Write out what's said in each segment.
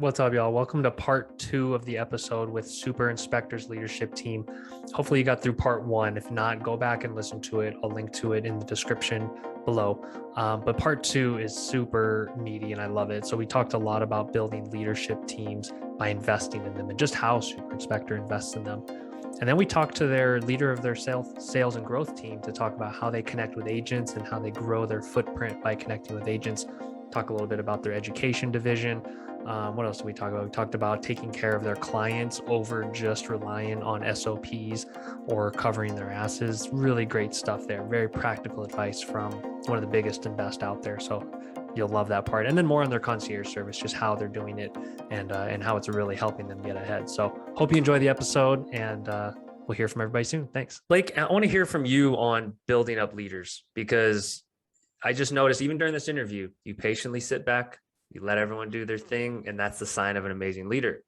What's up, y'all? Welcome to part 2 of the episode with Super Inspector's leadership team. Hopefully, you got through part 1. If not, go back and listen to it. I'll link to it in the description below. But part 2 is super meaty and I love it. So, we talked a lot about building leadership teams by investing in them and just how Super Inspector invests in them. And then we talked to their leader of their sales and growth team to talk about how they connect with agents and how they grow their footprint by connecting with agents. Talk a little bit about their education division. What else did we talk about? We talked about taking care of their clients over just relying on SOPs or covering their asses. Really great stuff there. Very practical advice from one of the biggest and best out there. So you'll love that part. And then more on their concierge service, just how they're doing it and how it's really helping them get ahead. So hope you enjoy the episode and we'll hear from everybody soon. Thanks. Blake, I want to hear from you on building up leaders because I just noticed even during this interview, you patiently sit back, you let everyone do their thing, and that's the sign of an amazing leader.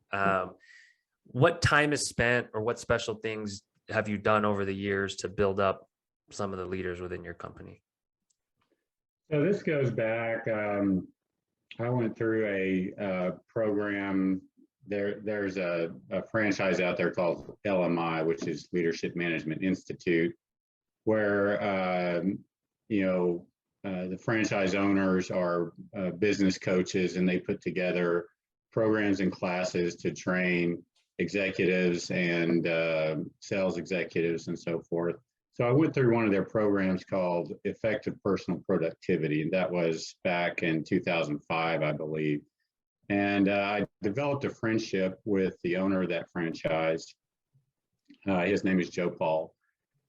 What time is spent or what special things have you done over the years to build up some of the leaders within your company? So this goes back, I went through a program, there's a franchise out there called LMI, which is Leadership Management Institute, where, the franchise owners are business coaches, and they put together programs and classes to train executives and sales executives and so forth. So I went through one of their programs called Effective Personal Productivity, and that was back in 2005, I believe. And I developed a friendship with the owner of that franchise. His name is Joe Paul.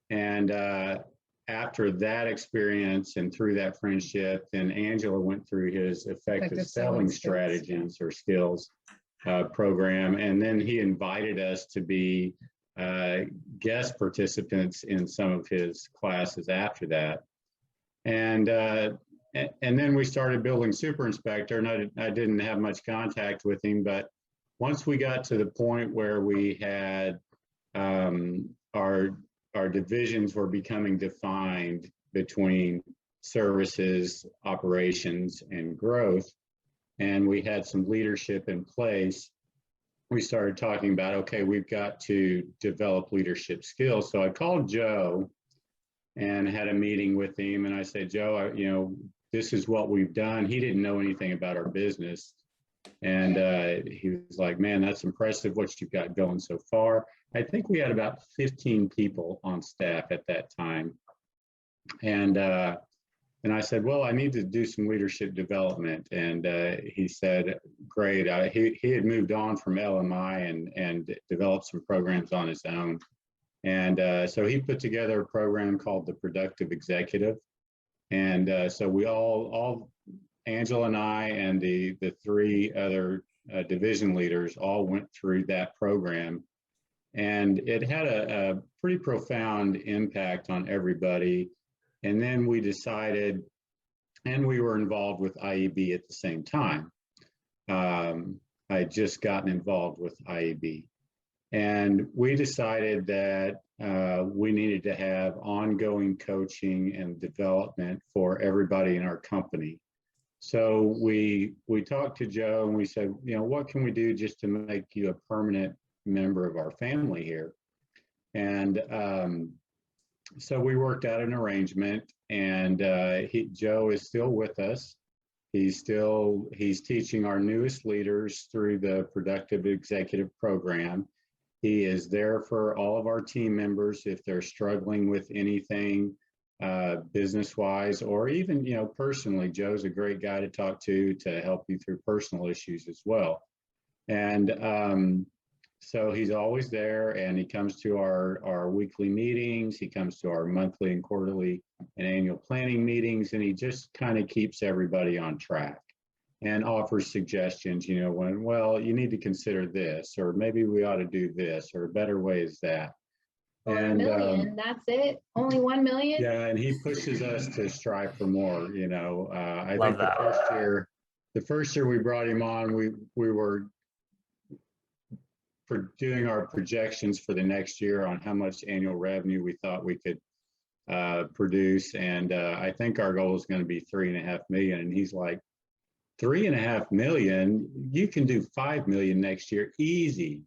And after that experience and through that friendship, then Angela went through his effective selling strategies or skills program. And then he invited us to be guest participants in some of his classes after that. And then we started building Super Inspector, and I didn't have much contact with him, but once we got to the point where we had our divisions were becoming defined between services, operations, and growth, and we had some leadership in place, we started talking about, okay, we've got to develop leadership skills. So I called Joe and had a meeting with him, and I said, Joe, this is what we've done. He didn't know anything about our business. And he was like, man, that's impressive what you've got going so far. I think we had about 15 people on staff at that time. And I said, well, I need to do some leadership development. And he said, great. He had moved on from LMI and developed some programs on his own. And so he put together a program called the Productive Executive. And so we all Angela and I and the three other division leaders all went through that program. And it had a pretty profound impact on everybody. And then we decided, and we were involved with IEB at the same time. I had just gotten involved with IEB. And we decided that we needed to have ongoing coaching and development for everybody in our company. So we talked to Joe and we said, what can we do just to make you a permanent member of our family here? And so we worked out an arrangement, and Joe is still with us. He's teaching our newest leaders through the Productive Executive Program. He is there for all of our team members if they're struggling with anything business-wise, or even, personally. Joe's a great guy to talk to help you through personal issues as well. And so he's always there, and he comes to our weekly meetings. He comes to our monthly and quarterly and annual planning meetings, and he just kind of keeps everybody on track and offers suggestions, when, well, you need to consider this, or maybe we ought to do this, or a better way is that. For $1 million, that's it? Only 1 million? Yeah, and he pushes us to strive for more. I Love think that. the first year we brought him on, we were doing our projections for the next year on how much annual revenue we thought we could produce, and I think our goal is going to be 3.5 million. And he's like, 3.5 million, you can do 5 million next year, easy.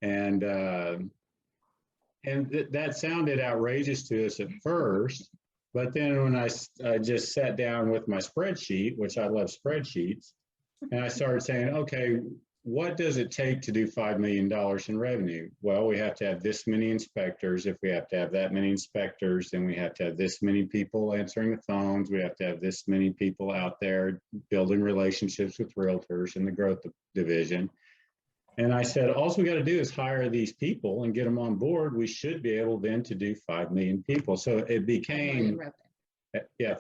And that sounded outrageous to us at first, but then when I just sat down with my spreadsheet, which I love spreadsheets, and I started saying, okay, what does it take to do $5 million in revenue? Well, we have to have this many inspectors. If we have to have that many inspectors, then we have to have this many people answering the phones. We have to have this many people out there building relationships with realtors in the growth division. And I said, all we got to do is hire these people and get them on board. We should be able then to do 5 million people. So it became,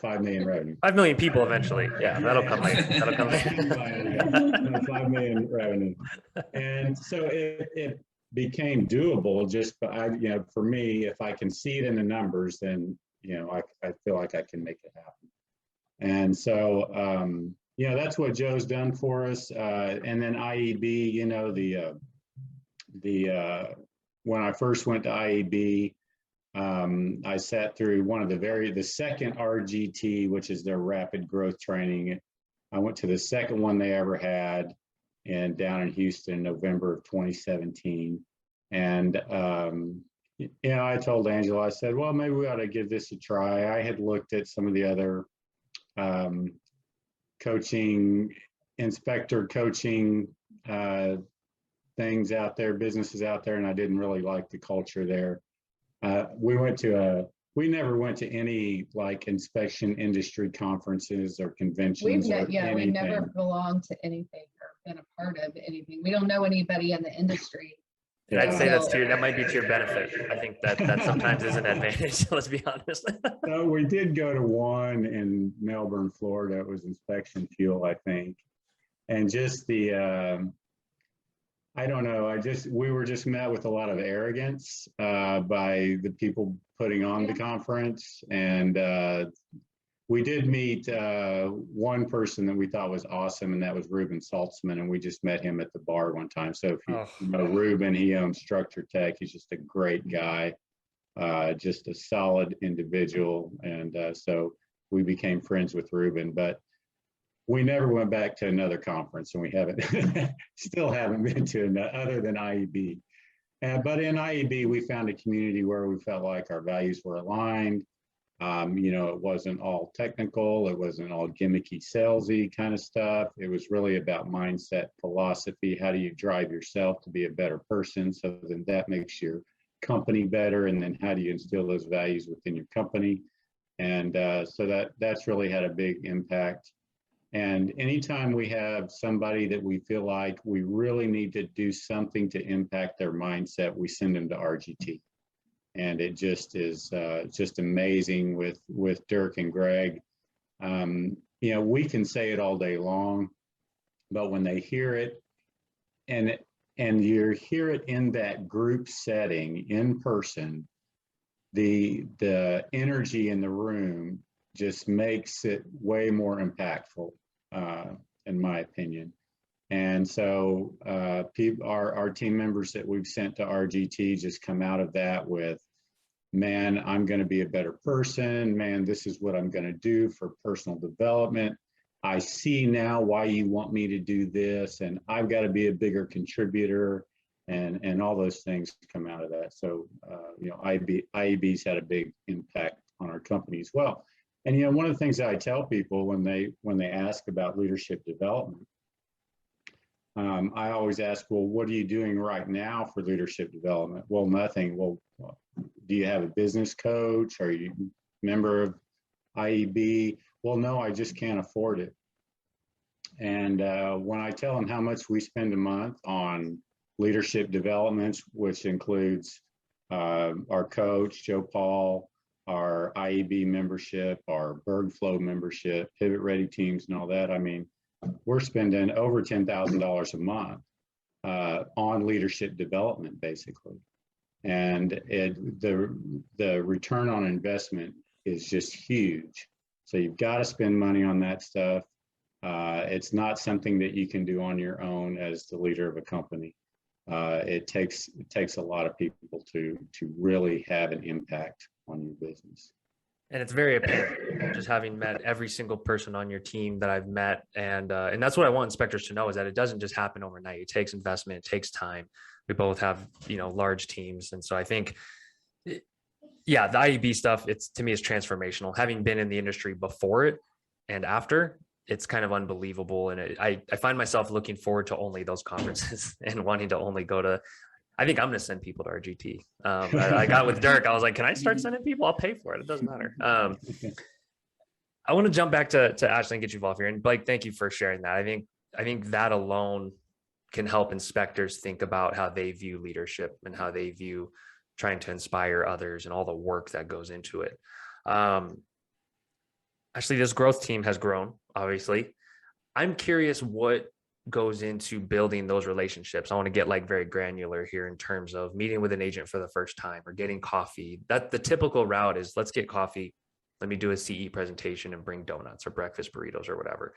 5 million revenue. 5 million people eventually. Yeah, that'll come later. That'll come later. 5 million revenue. And so it became doable just by, for me, if I can see it in the numbers, then, I feel like I can make it happen. And so, that's what Joe's done for us. And then IEB, when I first went to IEB, I sat through the second RGT, which is their rapid growth training. I went to the second one they ever had down in Houston in November of 2017. And, I told Angela, I said, well, maybe we ought to give this a try. I had looked at some of the other inspector coaching things out there, businesses out there, and I didn't really like the culture there. We never went to any like inspection industry conferences or conventions. We've never belonged to anything or been a part of anything. We don't know anybody in the industry. And I'd say that might be to your benefit. I think that sometimes is an advantage. Let's be honest. So we did go to one in Melbourne, Florida. It was Inspection Fuel, I think, and just the. I don't know. We were just met with a lot of arrogance by the people putting on the conference. And we did meet one person that we thought was awesome, and that was Ruben Saltzman. And we just met him at the bar one time. So if you know Ruben, he owns Structure Tech. He's just a great guy, just a solid individual. And so we became friends with Ruben. But we never went back to another conference, and we still haven't been to other than IEB. But in IEB, we found a community where we felt like our values were aligned. It wasn't all technical. It wasn't all gimmicky, salesy kind of stuff. It was really about mindset, philosophy. How do you drive yourself to be a better person? So then that makes your company better. And then how do you instill those values within your company? And so that's really had a big impact. And anytime we have somebody that we feel like we really need to do something to impact their mindset, we send them to RGT. And it just is just amazing with Dirk and Greg. We can say it all day long, but when they hear it, and you hear it in that group setting in person, the energy in the room just makes it way more impactful. In my opinion. And so our team members that we've sent to RGT just come out of that with, man, I'm going to be a better person. Man, this is what I'm going to do for personal development. I see now why you want me to do this, and I've got to be a bigger contributor, and all those things come out of that. So, IEB's had a big impact on our company as well. And one of the things that I tell people when they ask about leadership development, I always ask, well, what are you doing right now for leadership development? Well, nothing. Well, do you have a business coach? Are you a member of IEB? Well, no, I just can't afford it. And when I tell them how much we spend a month on leadership developments, which includes our coach, Joe Paul, our IEB membership, our BergFlow membership, Pivot Ready teams, and all that. I mean, we're spending over $10,000 a month on leadership development, basically. And the return on investment is just huge. So you've got to spend money on that stuff. It's not something that you can do on your own as the leader of a company. It takes a lot of people to really have an impact on your business. And it's very apparent just having met every single person on your team that I've met. And that's what I want inspectors to know, is that it doesn't just happen overnight. It takes investment, it takes time. We both have, large teams. And so I think, yeah, the IEB stuff, to me, is transformational. Having been in the industry before it and after, it's kind of unbelievable. And I find myself looking forward to only those conferences and wanting to only go to. I think I'm going to send people to RGT. I got with Dirk. I was like, can I start sending people? I'll pay for it. It doesn't matter. I want to jump back to Ashley and get you involved here. And Blake, thank you for sharing that. I think that alone can help inspectors think about how they view leadership and how they view trying to inspire others and all the work that goes into it. Actually, this growth team has grown, obviously. I'm curious what goes into building those relationships. I want to get very granular here in terms of meeting with an agent for the first time or getting coffee. That the typical route is, let's get coffee. Let me do a CE presentation and bring donuts or breakfast burritos or whatever.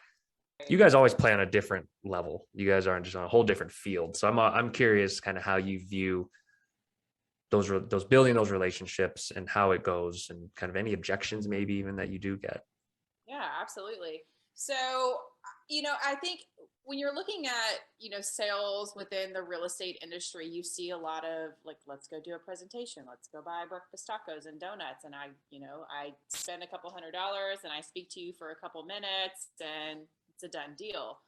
You guys always play on a different level. You guys are just on a whole different field. So I'm curious kind of how you view those building those relationships and how it goes, and kind of any objections maybe even that you do get. Yeah, absolutely. So, I think when you're looking at, sales within the real estate industry, you see a lot of let's go do a presentation. Let's go buy breakfast tacos and donuts. And I spend a couple $100 and I speak to you for a couple minutes and it's a done deal.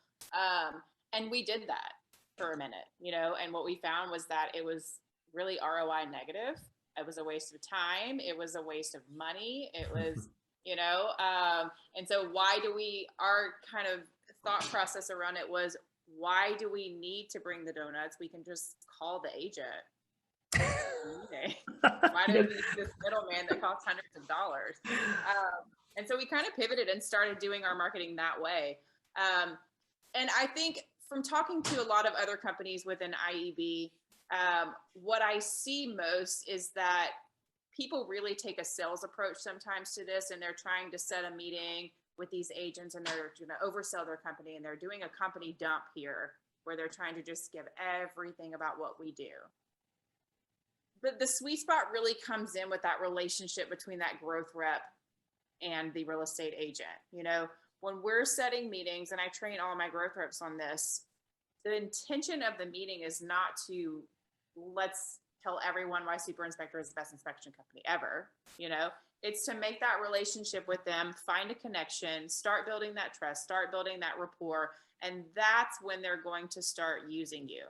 And we did that for a minute, and what we found was that it was really ROI negative. It was a waste of time. It was a waste of money. It was, and so our kind of thought process around it was, why do we need to bring the donuts? We can just call the agent. Why do we need this middleman that costs hundreds of dollars? And so we kind of pivoted and started doing our marketing that way. And I think from talking to a lot of other companies within IEB, what I see most is that people really take a sales approach sometimes to this, and they're trying to set a meeting with these agents and they're going to oversell their company, and they're doing a company dump here where they're trying to just give everything about what we do. But the sweet spot really comes in with that relationship between that growth rep and the real estate agent. When we're setting meetings, and I train all my growth reps on this, the intention of the meeting is not to let's tell everyone why Super Inspector is the best inspection company ever. It's to make that relationship with them, find a connection, start building that trust, start building that rapport. And that's when they're going to start using you.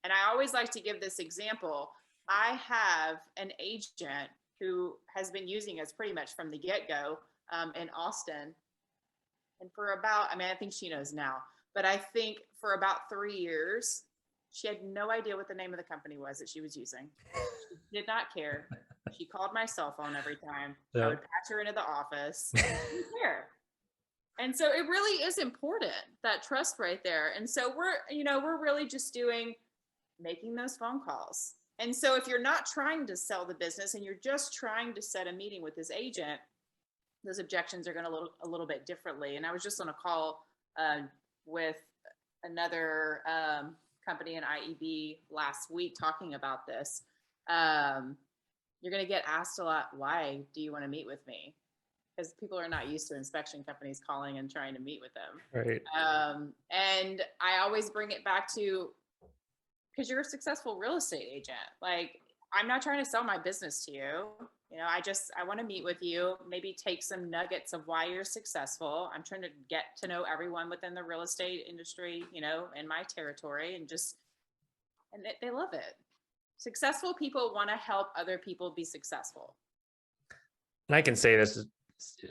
And I always like to give this example. I have an agent who has been using us pretty much from the get-go in Austin. And for about, I think she knows now, but I think for about 3 years, she had no idea what the name of the company was that she was using. She did not care. She called my cell phone every time. Yeah. I would patch her into the office. She didn't care. And so it really is important, that trust right there. And so we're really just making those phone calls. And so if you're not trying to sell the business and you're just trying to set a meeting with this agent, those objections are going to look a little bit differently. And I was just on a call with another company in IEB last week talking about this. You're going to get asked a lot, why do you want to meet with me? Because people are not used to inspection companies calling and trying to meet with them. Right. And I always bring it back to, because you're a successful real estate agent. I'm not trying to sell my business to you. I want to meet with you, maybe take some nuggets of why you're successful. I'm trying to get to know everyone within the real estate industry, in my territory, and they love it. Successful people want to help other people be successful. And I can say this,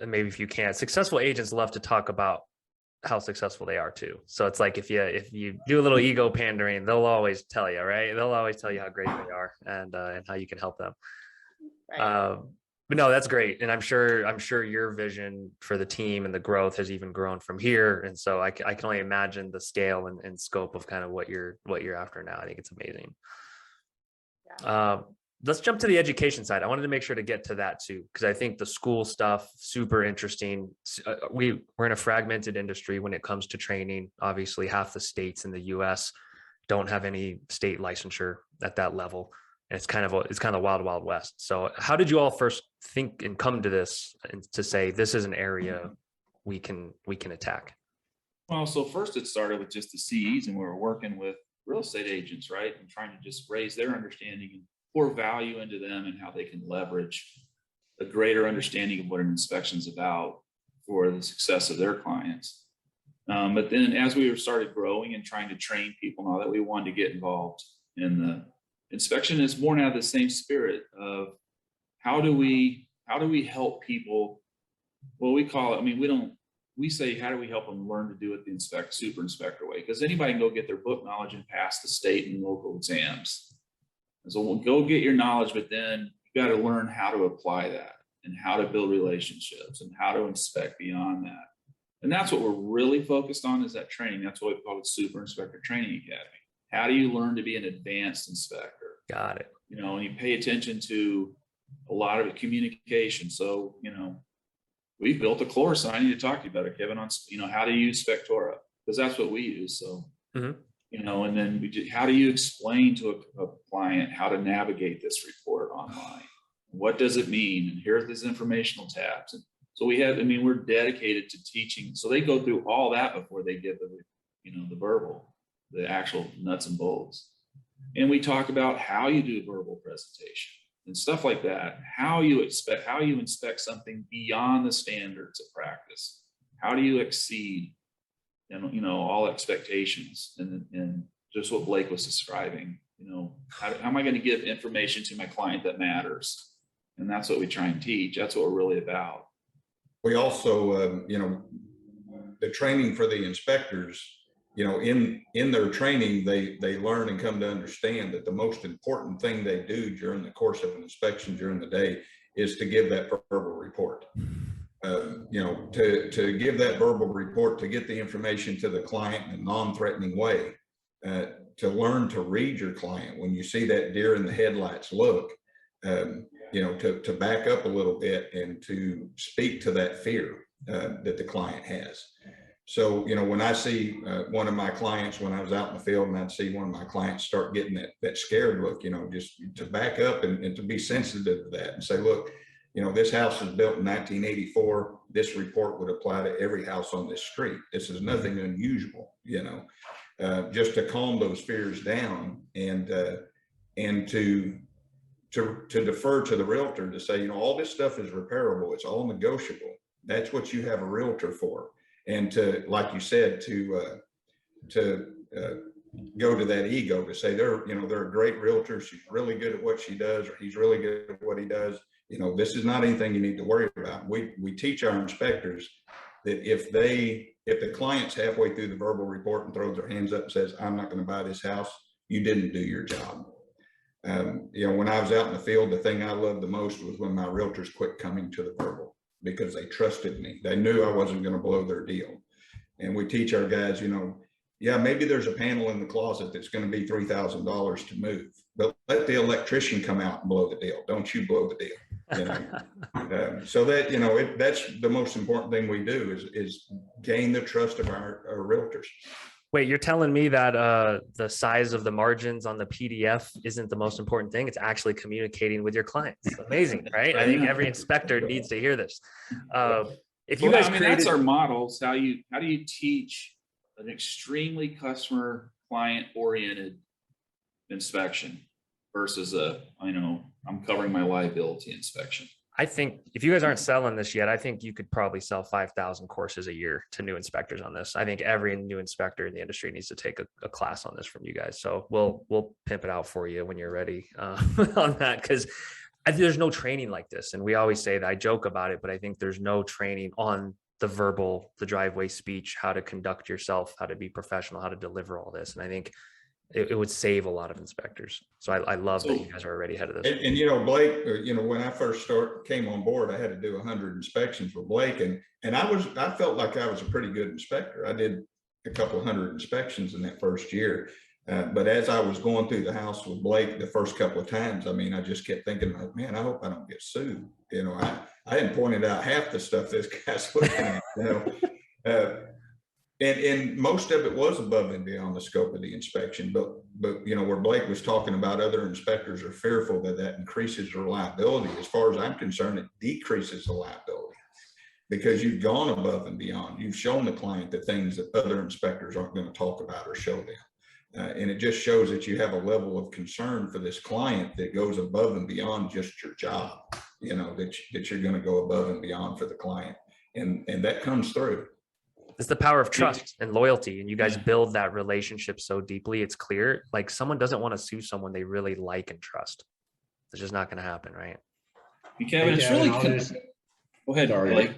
maybe if you can't, successful agents love to talk about how successful they are too. So it's like, if you do a little ego pandering, they'll always tell you, right? They'll always tell you how great they are and how you can help them. Right. But no, that's great. And I'm sure your vision for the team and the growth has even grown from here. And so I can only imagine the scale and scope of kind of what you're after now. I think it's amazing. Yeah. Let's jump to the education side. I wanted to make sure to get to that too, because I think the school stuff, super interesting. We're in a fragmented industry when it comes to training. Obviously, half the states in the US don't have any state licensure at that level. And it's kind of wild, wild west. So how did you all first think and come to this and to say, this is an area we can attack? Well, so first it started with just the CEs, and we were working with real estate agents, right? And trying to just raise their understanding and pour value into them and how they can leverage a greater understanding of what an inspection is about for the success of their clients. But then as we started growing and trying to train people and all that, we wanted to get involved in the inspection. Is born out of the same spirit of how do we help people? Well, we call it, I mean, we say, how do we help them learn to do it the super inspector way? Because anybody can go get their book knowledge and pass the state and local exams. And so we'll go get your knowledge, but then you got to learn how to apply that and how to build relationships and how to inspect beyond that. And that's what we're really focused on, is that training. That's what we call it Super Inspector Training Academy. How do you learn to be an advanced inspector? Got it. You know, and you pay attention to a lot of communication. So, you know, we've built a course, and I need to talk to you about it, Kevin, on, you know, how to use Spectora, because that's what we use. So, you know, and then how do you explain to a client how to navigate this report online? What does it mean? And here are these informational tabs. And so we're dedicated to teaching. So they go through all that before they give the, you know, the verbal, the actual nuts and bolts. And we talk about how you do verbal presentation and stuff like that. How you inspect something beyond the standards of practice. How do you exceed, you know, all expectations? And just what Blake was describing, you know, how am I going to give information to my client that matters? And that's what we try and teach. That's what we're really about. We also, you know, the training for the inspectors, you know, in their training, they learn and come to understand that the most important thing they do during the course of an inspection during the day is to give that verbal report. You know, to give that verbal report, to get the information to the client in a non-threatening way, to learn to read your client when you see that deer in the headlights look, you know, to back up a little bit and to speak to that fear that the client has. So, you know, when I see one of my clients, when I was out in the field and I'd see one of my clients start getting that scared look, you know, just to back up and to be sensitive to that and say, look, you know, this house was built in 1984. This report would apply to every house on this street. This is nothing unusual, you know, just to calm those fears down and to defer to the realtor to say, you know, all this stuff is repairable. It's all negotiable. That's what you have a realtor for. And to, like you said, to go to that ego to say they're a great realtor. She's really good at what she does, or he's really good at what he does. You know, this is not anything you need to worry about. We teach our inspectors that if the client's halfway through the verbal report and throws their hands up and says, I'm not going to buy this house, you didn't do your job. You know, when I was out in the field, the thing I loved the most was when my realtors quit coming to the verbal, because they trusted me. They knew I wasn't going to blow their deal. And we teach our guys, you know, yeah, maybe there's a panel in the closet that's going to be $3,000 to move, but let the electrician come out and blow the deal. Don't you blow the deal, you know? So that, you know, that's the most important thing we do is gain the trust of our realtors. Wait, you're telling me that the size of the margins on the PDF isn't the most important thing? It's actually communicating with your clients. Amazing, right? I think every inspector needs to hear this. If you guys, I mean, that's our models. How do you teach an extremely customer client oriented inspection versus I'm covering my liability inspection? I think if you guys aren't selling this yet, I think you could probably sell 5,000 courses a year to new inspectors on this. I think every new inspector in the industry needs to take a class on this from you guys. So we'll pimp it out for you when you're ready on that, because there's no training like this. And we always say that. I joke about it, but I think there's no training on the verbal, the driveway speech, how to conduct yourself, how to be professional, how to deliver all this. And I think it would save a lot of inspectors. So I love that you guys are already ahead of this. And you know, Blake, you know, when I first came on board, I had to do 100 inspections with Blake, and I felt like I was a pretty good inspector. I did a couple hundred inspections in that first year. But as I was going through the house with Blake the first couple of times, I mean, I just kept thinking, like, man, I hope I don't get sued. You know, I hadn't pointed out half the stuff this guy's looking at, you know. And most of it was above and beyond the scope of the inspection, but where Blake was talking about other inspectors are fearful that increases their liability. As far as I'm concerned, it decreases the liability because you've gone above and beyond. You've shown the client the things that other inspectors aren't going to talk about or show them. And it just shows that you have a level of concern for this client that goes above and beyond just your job, that you're going to go above and beyond for the client. And that comes through. It's the power of trust and loyalty. And you guys build that relationship so deeply. It's clear. Like someone doesn't want to sue someone they really like and trust. It's just not going to happen, right? Kevin, it's really go ahead. Sorry. Blake.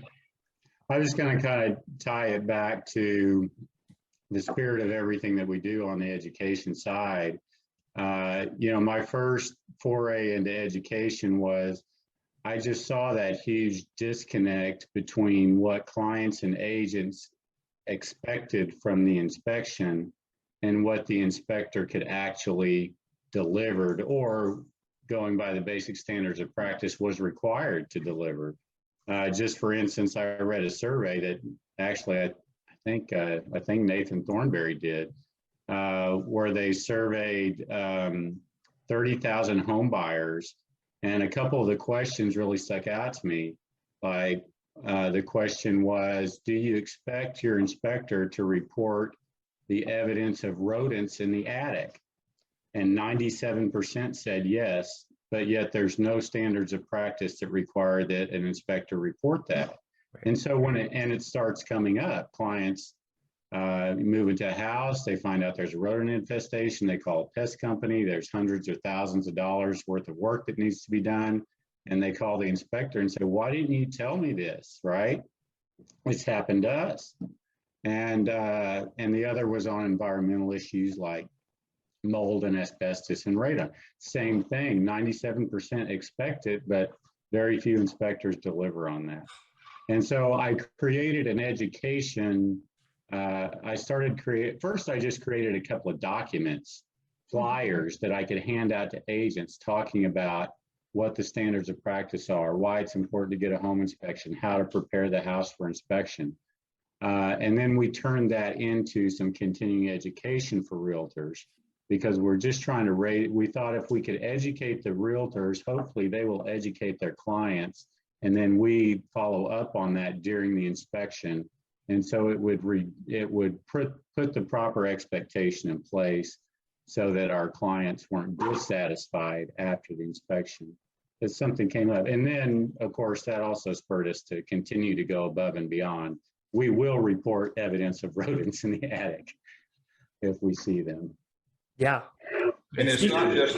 I was going to kind of tie it back to the spirit of everything that we do on the education side. My first foray into education was I just saw that huge disconnect between what clients and agents expected from the inspection and what the inspector could actually deliver, or going by the basic standards of practice was required to deliver. Just for instance, I read a survey that actually I think Nathan Thornberry did, where they surveyed 30,000 home buyers, and a couple of the questions really stuck out to me. Like the question was, do you expect your inspector to report the evidence of rodents in the attic? And 97% said yes, but yet there's no standards of practice that require that an inspector report that. And so it starts coming up, clients move into a house, they find out there's a rodent infestation, they call a pest company, there's hundreds or thousands of dollars worth of work that needs to be done, and they call the inspector and say, why didn't you tell me this, right? It's happened to us. And the other was on environmental issues like mold and asbestos and radon. Same thing, 97% expect it, but very few inspectors deliver on that. And so I created an education. First, I just created a couple of documents, flyers that I could hand out to agents talking about what the standards of practice are, why it's important to get a home inspection, how to prepare the house for inspection. And then we turned that into some continuing education for realtors, because we're just trying to we thought if we could educate the realtors, hopefully they will educate their clients, and then we follow up on that during the inspection. And so it would put the proper expectation in place so that our clients weren't dissatisfied after the inspection. If something came up. And then, of course, that also spurred us to continue to go above and beyond. We will report evidence of rodents in the attic if we see them. Yeah. And it's not just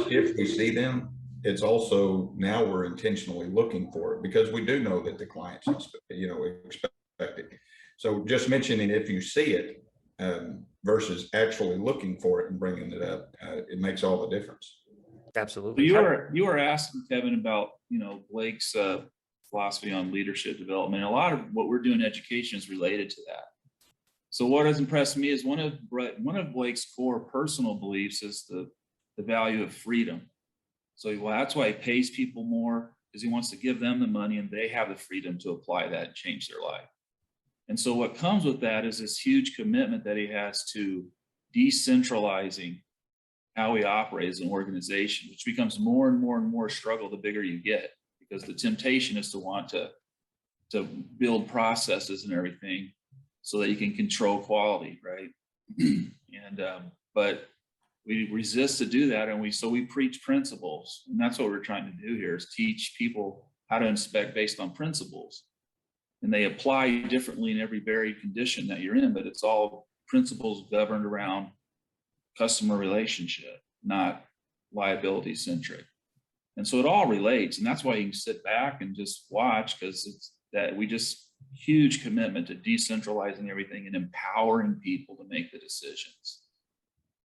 if we see them, it's also now we're intentionally looking for it, because we do know that the clients, expect it. So just mentioning if you see it versus actually looking for it and bringing it up, it makes all the difference. Absolutely. So you were asking Kevin about, Blake's philosophy on leadership development. A lot of what we're doing in education is related to that. So what has impressed me is one of Blake's core personal beliefs is the value of freedom. So that's why he pays people more, because he wants to give them the money and they have the freedom to apply that and change their life. And so what comes with that is this huge commitment that he has to decentralizing how we operate as an organization, which becomes more and more and more struggle the bigger you get, because the temptation is to want to build processes and everything so that you can control quality, right? But we resist to do that, and we preach principles, and that's what we're trying to do here, is teach people how to inspect based on principles, and they apply differently in every varied condition that you're in, but it's all principles governed around customer relationship, not liability centric. And so it all relates, and that's why you can sit back and just watch, because it's that we just huge commitment to decentralizing everything and empowering people to make the decisions.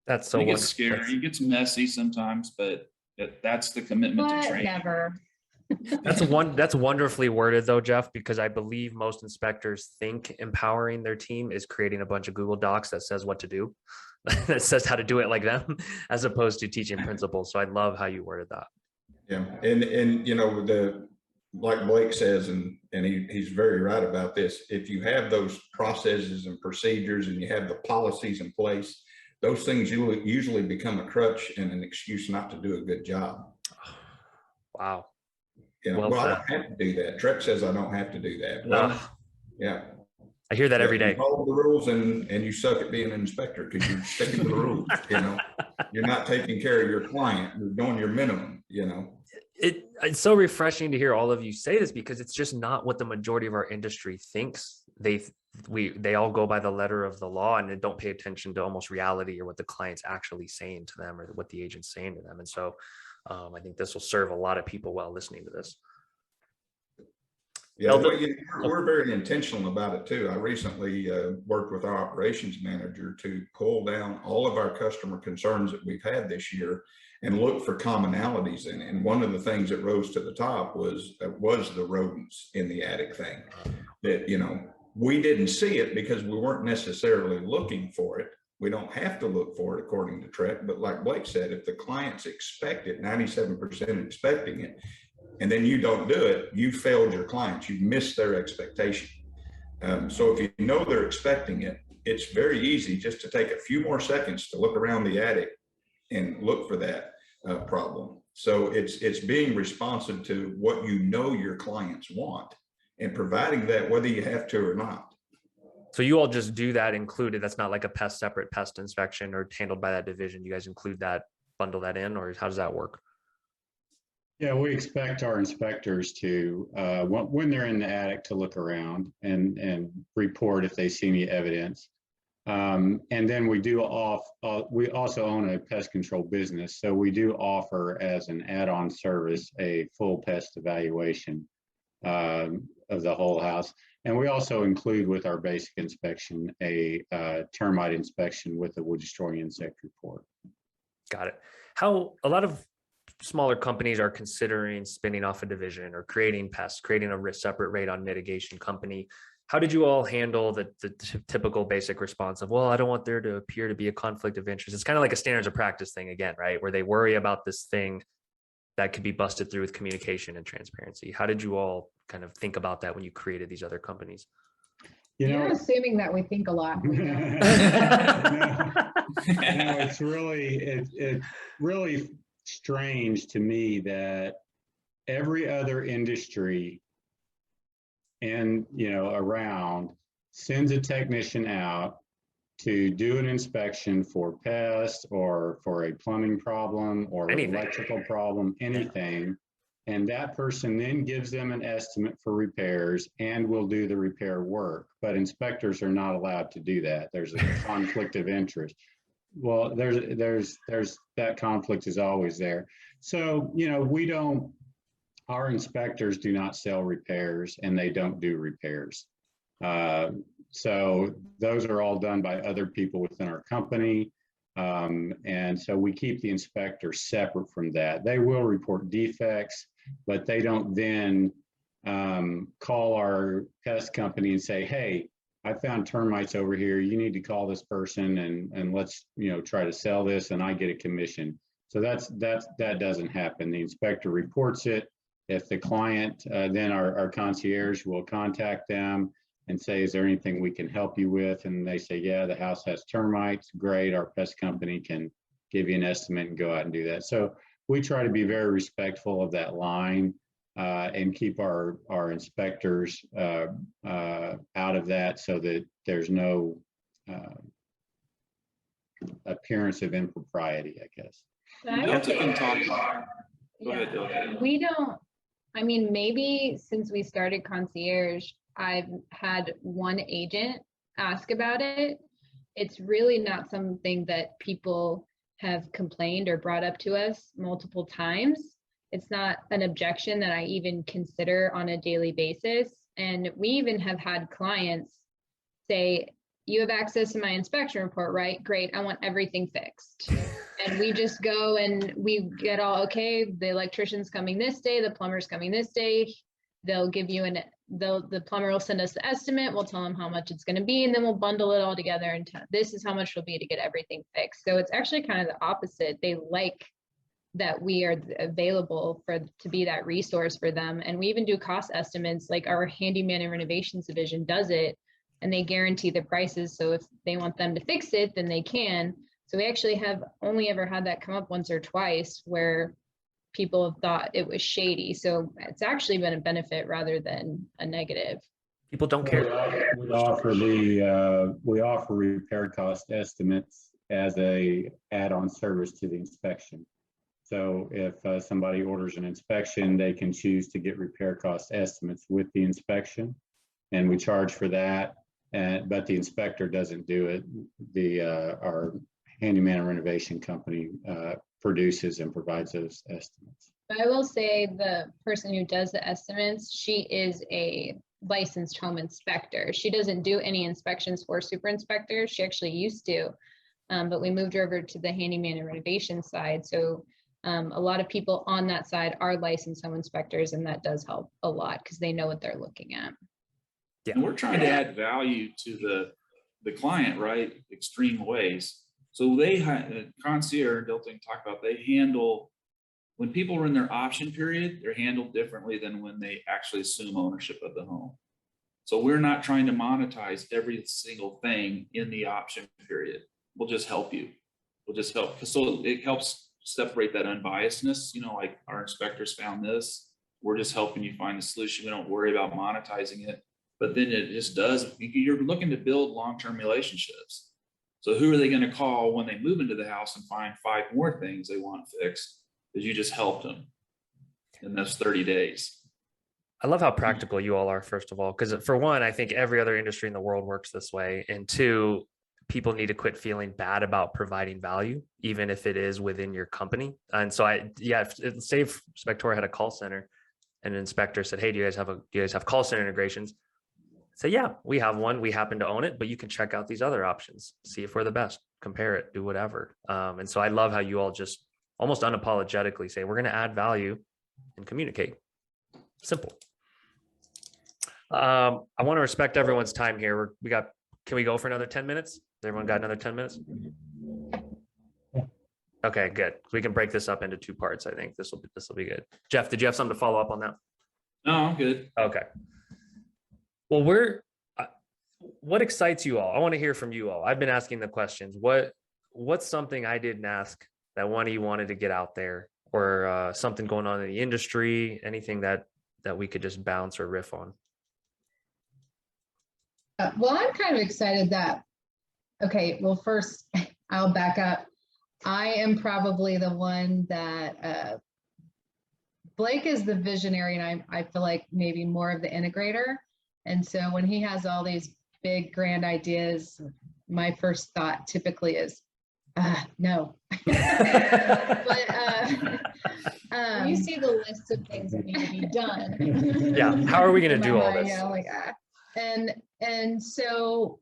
That's so it gets scary, it gets messy sometimes, but that's the commitment to training. Never. That's wonderfully worded though, Jeff, because I believe most inspectors think empowering their team is creating a bunch of Google Docs that says what to do, that says how to do it like them, as opposed to teaching principles. So I love how you worded that. Yeah, and like Blake says, and he's very right about this, if you have those processes and procedures and you have the policies in place, those things usually become a crutch and an excuse not to do a good job. Wow. You know, well, I don't have to do that. Trek says I don't have to do that. Well, yeah. I hear that every day. You follow the rules and you suck at being an inspector because you're sticking to the rules. You know, you're not taking care of your client. You're doing your minimum, you know. It's so refreshing to hear all of you say this, because it's just not what the majority of our industry thinks. They all go by the letter of the law and don't pay attention to almost reality or what the client's actually saying to them or what the agent's saying to them. And so I think this will serve a lot of people well listening to this. Yeah, well, we're very intentional about it too. I recently worked with our operations manager to pull down all of our customer concerns that we've had this year and look for commonalities in it. And one of the things that rose to the top was the rodents in the attic thing. That, you know, we didn't see it because we weren't necessarily looking for it. We don't have to look for it according to Trek, but like Blake said, if the clients expect it, 97% expecting it, and then you don't do it, you failed your clients. You missed their expectation. So if you know they're expecting it, it's very easy just to take a few more seconds to look around the attic and look for that problem. So it's being responsive to what you know your clients want and providing that whether you have to or not. So you all just do that included? That's not like a separate pest inspection or handled by that division. You guys include that, bundle that in, or how does that work? Yeah, we expect our inspectors to, when they're in the attic, to look around and report if they see any evidence. And then we we also own a pest control business. So we do offer as an add-on service a full pest evaluation of the whole house. And we also include with our basic inspection a termite inspection with a wood destroying insect report. Got it. How a lot of smaller companies are considering spinning off a division or creating pests, creating a separate radon mitigation company. How did you all handle the typical basic response of, well, I don't want there to appear to be a conflict of interest? It's kind of like a standards of practice thing again, right? Where they worry about this thing that could be busted through with communication and transparency. How did you all kind of think about that when you created these other companies? You're assuming that we think a lot. It's really strange to me that every other industry around sends a technician out to do an inspection for pests or for a plumbing problem or anything. Electrical problem, anything. And that person then gives them an estimate for repairs and will do the repair work. But inspectors are not allowed to do that. There's a conflict of interest. Well, there's that conflict is always there. So, our inspectors do not sell repairs and they don't do repairs. So those are all done by other people within our company. And so we keep the inspector separate from that. They will report defects, but they don't then call our pest company and say, hey, I found termites over here. You need to call this person and let's try to sell this and I get a commission. So that doesn't happen. The inspector reports it. If the client, then our concierge will contact them and say, is there anything we can help you with? And they say, yeah, the house has termites. Great. Our pest company can give you an estimate and go out and do that. So we try to be very respectful of that line and keep our inspectors out of that so that there's no appearance of impropriety, I guess. We don't, maybe since we started concierge, I've had one agent ask about it. It's really not something that people have complained or brought up to us multiple times. It's not an objection that I even consider on a daily basis. And we even have had clients say, you have access to my inspection report, right? Great, I want everything fixed. And we just go and we get all, okay, the electrician's coming this day, the plumber's coming this day. They'll give you the plumber will send us the estimate. We'll tell them how much it's going to be, and then we'll bundle it all together. And this is how much it'll be to get everything fixed. So it's actually kind of the opposite. They like that we are available to be that resource for them. And we even do cost estimates, like our handyman and renovations division does it, and they guarantee the prices. So if they want them to fix it, then they can. So we actually have only ever had that come up once or twice where people have thought it was shady. So it's actually been a benefit rather than a negative. People don't care. We offer repair cost estimates as a add-on service to the inspection. So if somebody orders an inspection, they can choose to get repair cost estimates with the inspection, and we charge for that. But the inspector doesn't do it. Our handyman and renovation company produces and provides those estimates. But I will say the person who does the estimates, she is a licensed home inspector. She doesn't do any inspections for super inspectors. She actually used to, but we moved her over to the handyman and renovation side. So a lot of people on that side are licensed home inspectors, and that does help a lot because they know what they're looking at. Yeah. And we're trying to add value to the client, right? Extreme ways. So they concierge, Dilton talked about, they handle, when people are in their option period, they're handled differently than when they actually assume ownership of the home. So we're not trying to monetize every single thing in the option period. We'll just help you. We'll just help. So it helps separate that unbiasedness, like our inspectors found this. We're just helping you find the solution. We don't worry about monetizing it. But then it just does, you're looking to build long-term relationships. So who are they going to call when they move into the house and find 5 more things they want fixed? Because you just helped them in those 30 days. I love how practical you all are, first of all, because for one, I think every other industry in the world works this way. And two, people need to quit feeling bad about providing value, even if it is within your company. And so say if Spectora had a call center and an inspector said, hey, do you guys have call center integrations? Say, yeah, we have one. We happen to own it, but you can check out these other options, see if we're the best, compare it, do whatever. And so I love how you all just almost unapologetically say, we're going to add value and communicate. Simple. I want to respect everyone's time here. Can we go for another 10 minutes? Has everyone got another 10 minutes? Okay, good. We can break this up into 2 parts. I think this will be good. Jeff, did you have something to follow up on that? No, I'm good. Okay. Well, what excites you all? I want to hear from you all. I've been asking the questions. What's something I didn't ask that one of you wanted to get out there, or something going on in the industry, anything that we could just bounce or riff on? Well, I'm kind of excited that, okay, well, first I'll back up. I am probably the one that, Blake is the visionary, and I feel like maybe more of the integrator. And so when he has all these big grand ideas, my first thought typically is, no. But you see the list of things that need to be done. Yeah, how are we going to do all this? Yeah, like, and so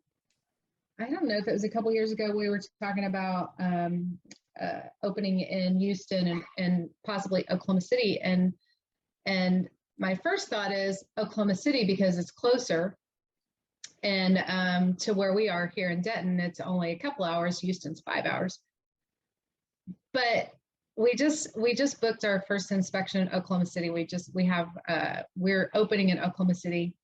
I don't know if it was a couple years ago we were talking about opening in Houston and possibly Oklahoma City, and my first thought is Oklahoma City because it's closer, and to where we are here in Denton, it's only a couple hours. Houston's 5 hours. But we just booked our first inspection in Oklahoma City. We're opening in Oklahoma City,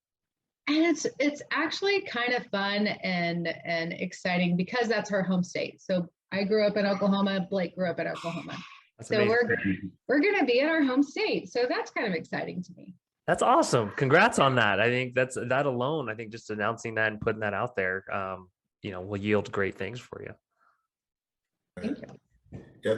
and it's actually kind of fun and exciting because that's her home state. So I grew up in Oklahoma. Blake grew up in Oklahoma. That's so amazing. we're going to be in our home state. So that's kind of exciting to me. That's awesome. Congrats on that. I think that alone, I think just announcing that and putting that out there, will yield great things for you. Thank you. Yeah,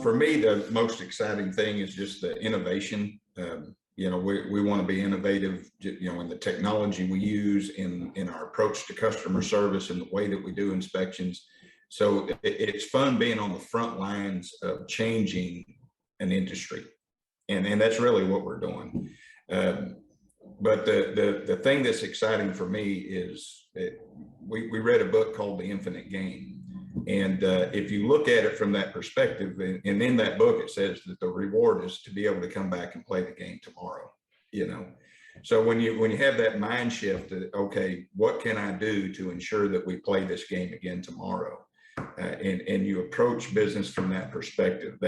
for me, the most exciting thing is just the innovation. We want to be innovative, in the technology we use, in our approach to customer service, and the way that we do inspections. So it's fun being on the front lines of changing an industry, and that's really what we're doing. But the thing that's exciting for me is we read a book called The Infinite Game, and if you look at it from that perspective, and in that book it says that the reward is to be able to come back and play the game tomorrow. So when you have that mind shift that, okay, what can I do to ensure that we play this game again tomorrow? And you approach business from that perspective,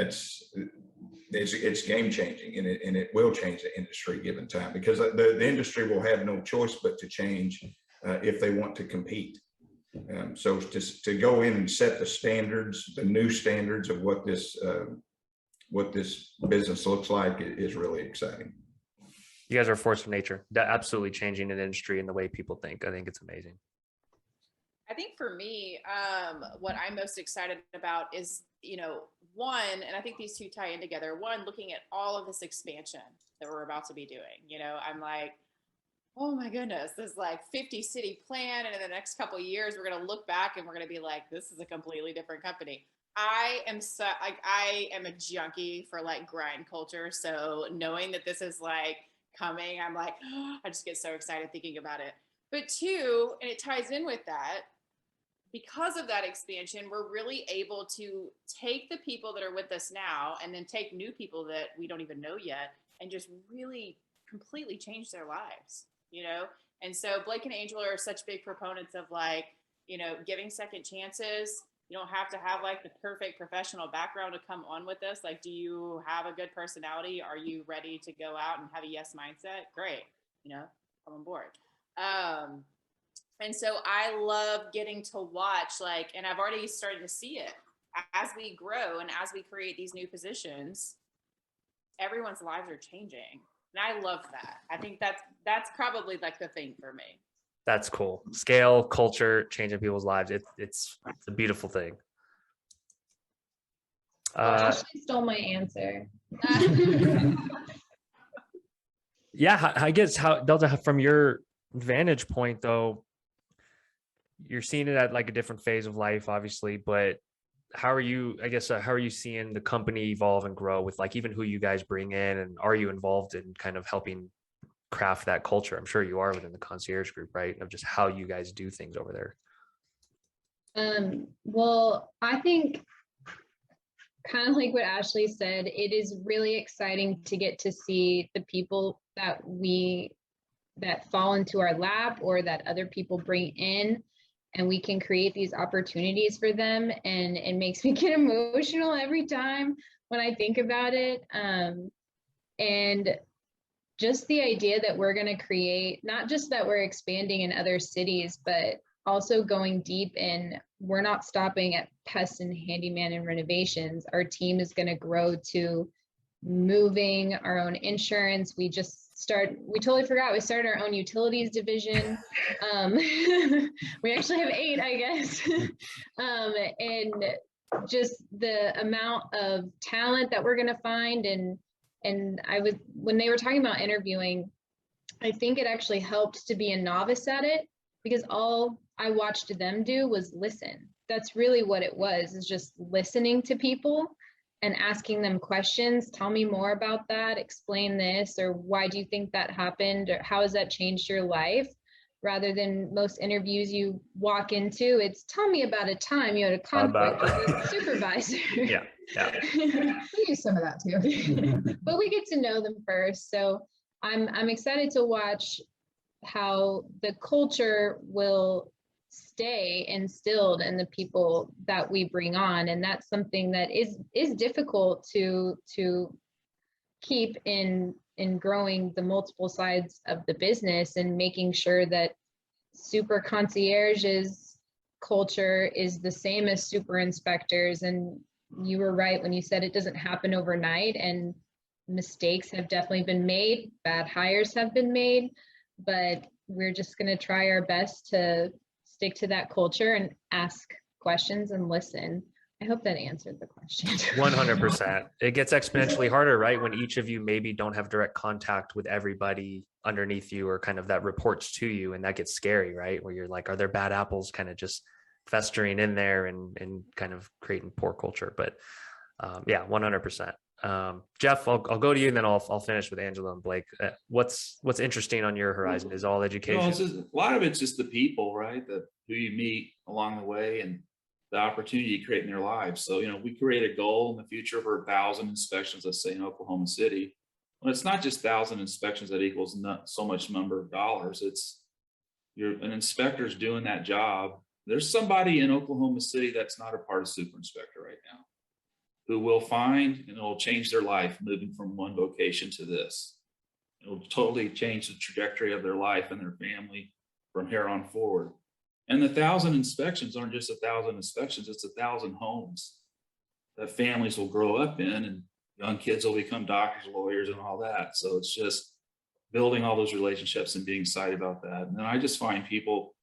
it's game changing, and it will change the industry given time, because the industry will have no choice but to change if they want to compete. So to go in and set the standards, the new standards of what this business looks like is really exciting. You guys are a force of nature. That absolutely changing an industry and the way people think. I think it's amazing. I think for me, what I'm most excited about is, one, and I think these two tie in together. One, looking at all of this expansion that we're about to be doing. I'm like, oh my goodness, this like 50 city plan. And in the next couple of years, we're going to look back and we're going to be like, this is a completely different company. I am a junkie for like grind culture. So knowing that this is like coming, I'm like, oh, I just get so excited thinking about it. But two, and it ties in with that, because of that expansion, we're really able to take the people that are with us now and then take new people that we don't even know yet and just really completely change their lives, And so Blake and Angel are such big proponents of like, giving second chances. You don't have to have like the perfect professional background to come on with this. Like, do you have a good personality? Are you ready to go out and have a yes mindset? Great. Come on board. And so I love getting to watch, like, and I've already started to see it as we grow and as we create these new positions, everyone's lives are changing. And I love that. I think that's probably like the thing for me. That's cool. Scale, culture, changing people's lives. It's a beautiful thing. Ashley stole my answer. Yeah, I guess Delta, from your vantage point though, you're seeing it at like a different phase of life, obviously, but how are you seeing the company evolve and grow with like even who you guys bring in, and are you involved in kind of helping craft that culture? I'm sure you are within the concierge group, right? Of just how you guys do things over there. Well, I think kind of like what Ashley said, it is really exciting to get to see the people that fall into our lap or that other people bring in, and we can create these opportunities for them. And it makes me get emotional every time when I think about it. And just the idea that we're going to create, not just that we're expanding in other cities, but also going deep in, we're not stopping at pest and handyman and renovations. Our team is going to grow to moving, our own insurance. We totally forgot, we started our own utilities division. We actually have 8, I guess. And just the amount of talent that we're going to find. And when they were talking about interviewing, I think it actually helped to be a novice at it, because all I watched them do was listen. That's really what it was, is just listening to people and asking them questions. Tell me more about that, explain this, or why do you think that happened, or how has that changed your life? Rather than most interviews you walk into, it's tell me about a time you had a conflict with a supervisor. Yeah. We use some of that too. But we get to know them first. So I'm excited to watch how the culture will stay instilled in the people that we bring on. And that's something that is difficult to keep in growing the multiple sides of the business, and making sure that super concierge's culture is the same as super inspectors. And you were right when you said it doesn't happen overnight, and mistakes have definitely been made, bad hires have been made, but we're just going to try our best to stick to that culture and ask questions and listen. I hope that answered the question. 100%. It gets exponentially harder, right? When each of you maybe don't have direct contact with everybody underneath you, or kind of that reports to you, and that gets scary, right? Where you're like, are there bad apples kind of just festering in there and kind of creating poor culture? But yeah, 100%. Jeff, I'll go to you, and then I'll finish with Angela and Blake. What's interesting on your horizon? Is all education? A lot of it's just the people, right? Who you meet along the way, and the opportunity you create in their lives. So, we create a goal in the future for 1,000 inspections, let's say in Oklahoma City. Well, it's not just 1,000 inspections that equals not so much number of dollars. It's an inspector's doing that job. There's somebody in Oklahoma City that's not a part of super inspector right now. who will find and it'll change their life moving from one vocation to this. It'll totally change the trajectory of their life and their family from here on forward. And the 1,000 inspections aren't just 1,000 inspections, it's 1,000 homes that families will grow up in, and young kids will become doctors, lawyers, and all that. So it's just building all those relationships and being excited about that. And then I just find people,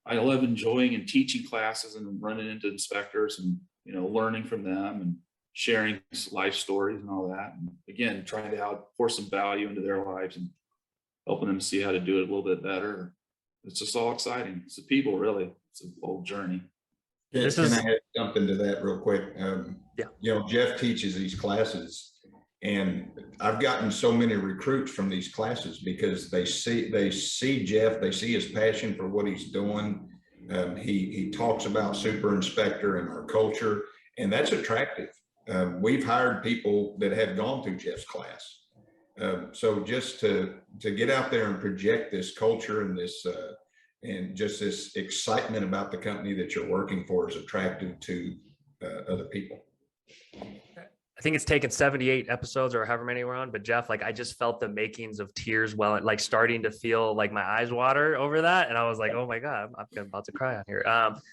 I love enjoying and teaching classes and running into inspectors and, you know, learning from them and sharing life stories and all that. And again, trying to pour some value into their lives and helping them see how to do it a little bit better. It's just all exciting. It's the people, really. It's a whole journey. Can I add something to that real quick? Yeah. You know, Jeff teaches these classes, and I've gotten so many recruits from these classes because they see Jeff, they see his passion for what he's doing. He talks about super inspector and our culture, and that's attractive. We've hired people that have gone through Jeff's class. So just to get out there and project this culture and this and just this excitement about the company that you're working for is attractive to other people. I think it's taken 78 episodes or however many we're on, but Jeff, like, I just felt the makings of tears, like starting to feel like my eyes water over that. And I was like, oh my God, I'm about to cry on here.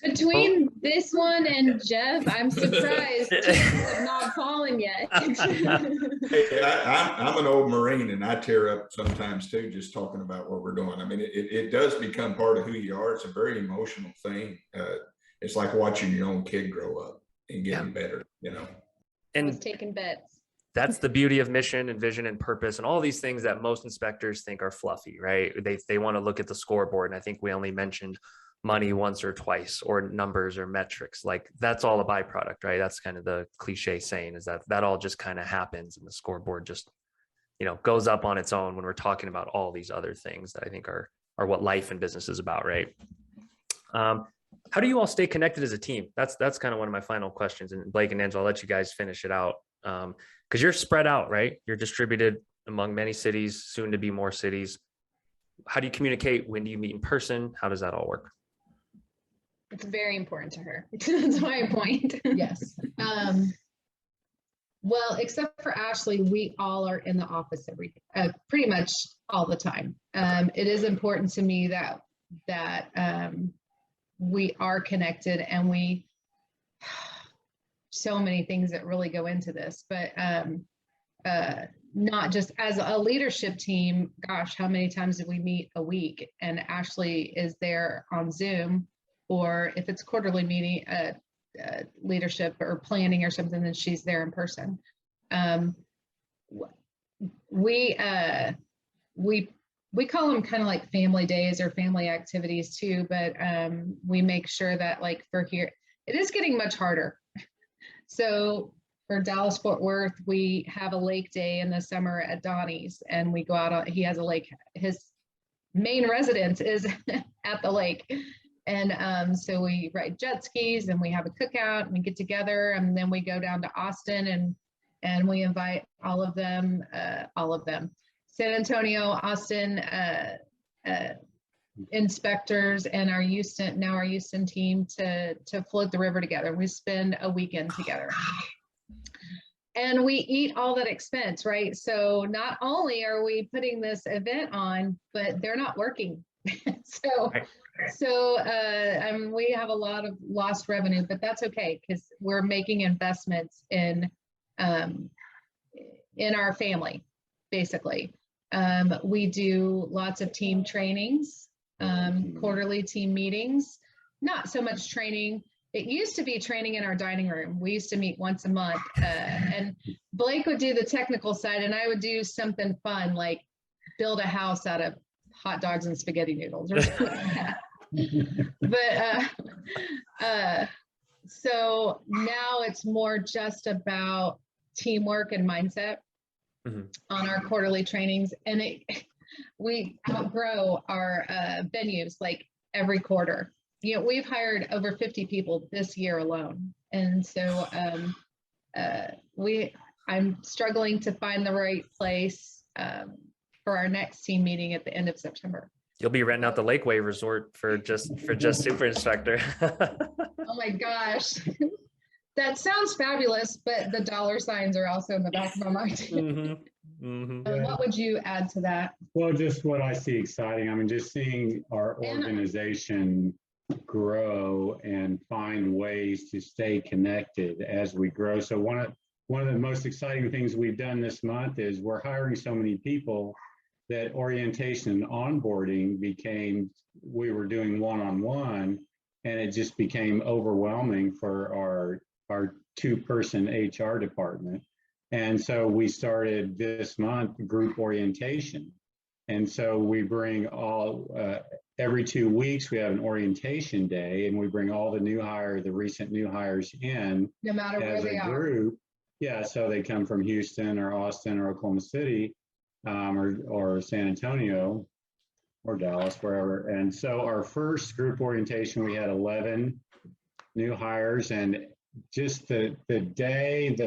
Between this one and Jeff, I'm surprised tears have not fallen yet. Hey, I'm an old Marine, and I tear up sometimes too, just talking about what we're doing. I mean, it does become part of who you are. It's a very emotional thing. It's like watching your own kid grow up and getting better, you know. And taking bets. That's the beauty of mission and vision and purpose and all these things that most inspectors think are fluffy, right? They want to look at the scoreboard. And I think we only mentioned money once or twice, or numbers or metrics. Like, that's all a byproduct, right? That's kind of the cliche saying, is that all just kind of happens, and the scoreboard just, you know, goes up on its own when we're talking about all these other things that I think are what life and business is about, right? How do you all stay connected as a team? That's kind of one of my final questions. And Blake and Angela, I'll let you guys finish it out. Because you're spread out, right? You're distributed among many cities, soon to be more cities. How do you communicate? When do you meet in person? How does that all work? It's very important to her. That's my point. Yes. Well, except for Ashley, we all are in the office pretty much all the time. It is important to me that we are connected, and so many things that really go into this, but not just as a leadership team. Gosh, how many times did we meet a week? And Ashley is there on Zoom, or if it's quarterly meeting, leadership or planning or something, then she's there in person. We call them kind of like family days or family activities too, but we make sure that, like, for here, it is getting much harder. So for Dallas Fort Worth, we have a lake day in the summer at Donnie's, and we go out on, he has a lake, his main residence is at the lake. And so we ride jet skis, and we have a cookout, and we get together, and then we go down to Austin, and we invite all of them, San Antonio, Austin, inspectors, and our Houston team to float the river together. We spend a weekend together, and we eat all that expense, right? So not only are we putting this event on, but they're not working. So we have a lot of lost revenue, but that's okay, because we're making investments in our family, basically. We do lots of team trainings, quarterly team meetings, not so much training. It used to be training in our dining room. We used to meet once a month, and Blake would do the technical side, and I would do something fun, like build a house out of hot dogs and spaghetti noodles or something like that. But so now it's more just about teamwork and mindset on our quarterly trainings, and we outgrow our venues like every quarter. You know, we've hired over 50 people this year alone, and so I'm struggling to find the right place for our next team meeting at the end of September. You'll be renting out the Lakeway Resort for just super inspector. Oh my gosh. That sounds fabulous, but the dollar signs are also in the back of my mind. What would you add to that? Well, just what I see exciting. I mean, just seeing our organization grow and find ways to stay connected as we grow. So one of the most exciting things we've done this month is we're hiring so many people that orientation and onboarding we were doing one-on-one, and it just became overwhelming for our two-person HR department. And so we started this month group orientation. And so we bring every 2 weeks, we have an orientation day, and we bring all the recent new hires in. No matter where they are. Group. Yeah, so they come from Houston or Austin or Oklahoma City, or San Antonio or Dallas, wherever. And so our first group orientation, we had 11 new hires, and just the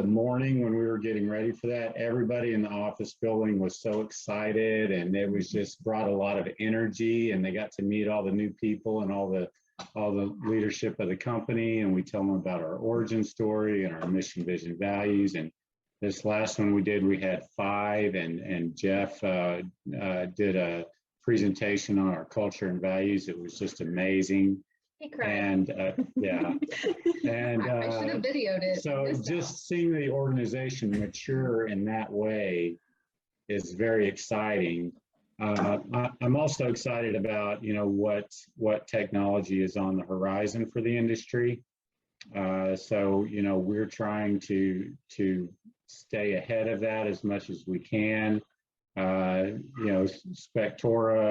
morning when we were getting ready for that, everybody in the office building was so excited, and it was just brought a lot of energy, and they got to meet all the new people and all the leadership of the company, and we tell them about our origin story and our mission, vision, values. And this last one we had 5, and Jeff did a presentation on our culture and values. It was just amazing. And yeah, and I should have videoed it. So just seeing the organization mature in that way is very exciting. I'm also excited about what technology is on the horizon for the industry. So we're trying to stay ahead of that as much as we can. Spectora,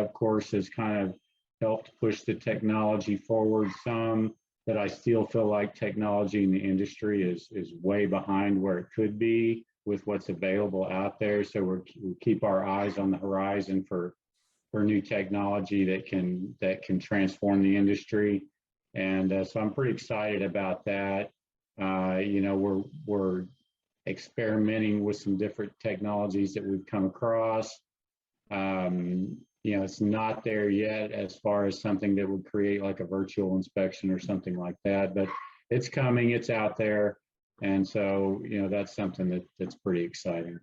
of course, has kind of helped push the technology forward some, but I still feel like technology in the industry is way behind where it could be with what's available out there. So we keep our eyes on the horizon for new technology that can transform the industry. And so I'm pretty excited about that. We're experimenting with some different technologies that we've come across. It's not there yet as far as something that would create like a virtual inspection or something like that, but it's coming, it's out there. And so, that's something that's pretty exciting.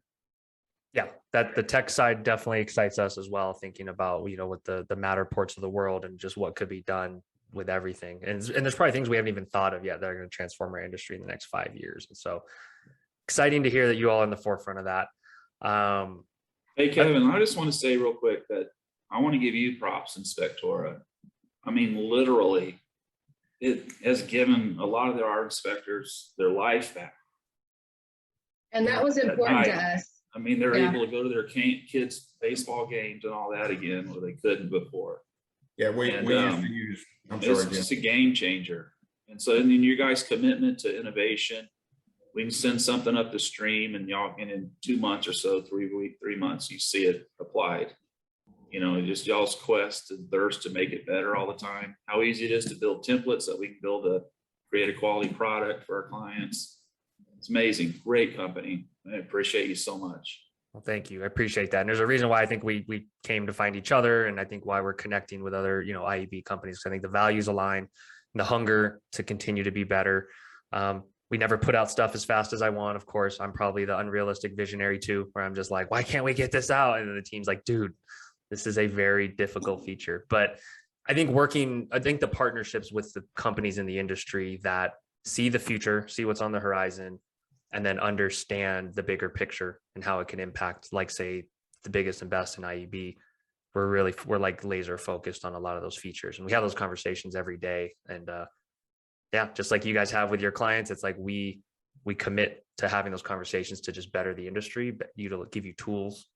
Yeah, that the tech side definitely excites us as well, thinking about, with the Matterports of the world and just what could be done with everything. And there's probably things we haven't even thought of yet that are going to transform our industry in the next 5 years. And so exciting to hear that you all are in the forefront of that. Hey, Kevin, I just want to say real quick that I want to give you props in Spectora. I mean, literally, it has given a lot of our inspectors their life back. And that was important to us. I mean, they're able to go to their kids' baseball games and all that again, where they couldn't before. Yeah, we used to use, it's just a game changer. And so, and then your guys' commitment to innovation, we can send something up the stream, and in 2 months or so, 3 months, you see it applied. Just y'all's quest and thirst to make it better all the time. How easy it is to build templates that we can create a quality product for our clients. It's amazing. Great company. I appreciate you so much. Well, thank you. I appreciate that. And there's a reason why I think we came to find each other, and I think why we're connecting with other, IEB companies. I think the values align, and the hunger to continue to be better. We never put out stuff as fast as I want. Of course, I'm probably the unrealistic visionary too, where I'm just like, why can't we get this out? And then the team's like, dude, this is a very difficult feature. But I think the partnerships with the companies in the industry that see the future, see what's on the horizon, and then understand the bigger picture and how it can impact, like, say, the biggest and best in IEB. We're like laser focused on a lot of those features, and we have those conversations every day. And just like you guys have with your clients, it's like we commit to having those conversations to just better the industry, but to give you tools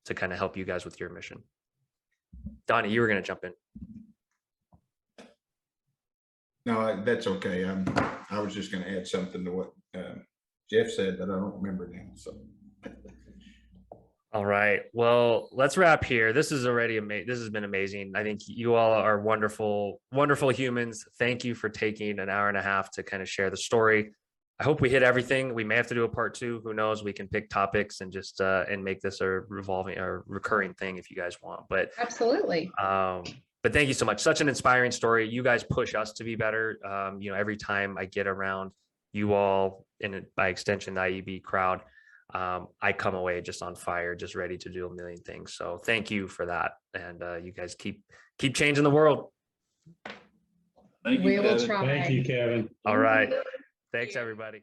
to kind of help you guys with your mission. Donnie, you were going to jump in. No, that's okay. I was just going to add something to what Jeff said, but I don't remember now. So, all right. Well, let's wrap here. This is already amazing. This has been amazing. I think you all are wonderful, wonderful humans. Thank you for taking an hour and a half to kind of share the story. I hope we hit everything. We may have to do a part 2. Who knows? We can pick topics and just and make this a revolving or recurring thing if you guys want. But absolutely. But thank you so much. Such an inspiring story. You guys push us to be better. Every time I get around you all, and by extension, the IEB crowd, I come away just on fire, just ready to do a million things. So thank you for that. And you guys keep changing the world. Thank you, We will Kevin. try. Thank you, Kevin. All right. Thanks, everybody.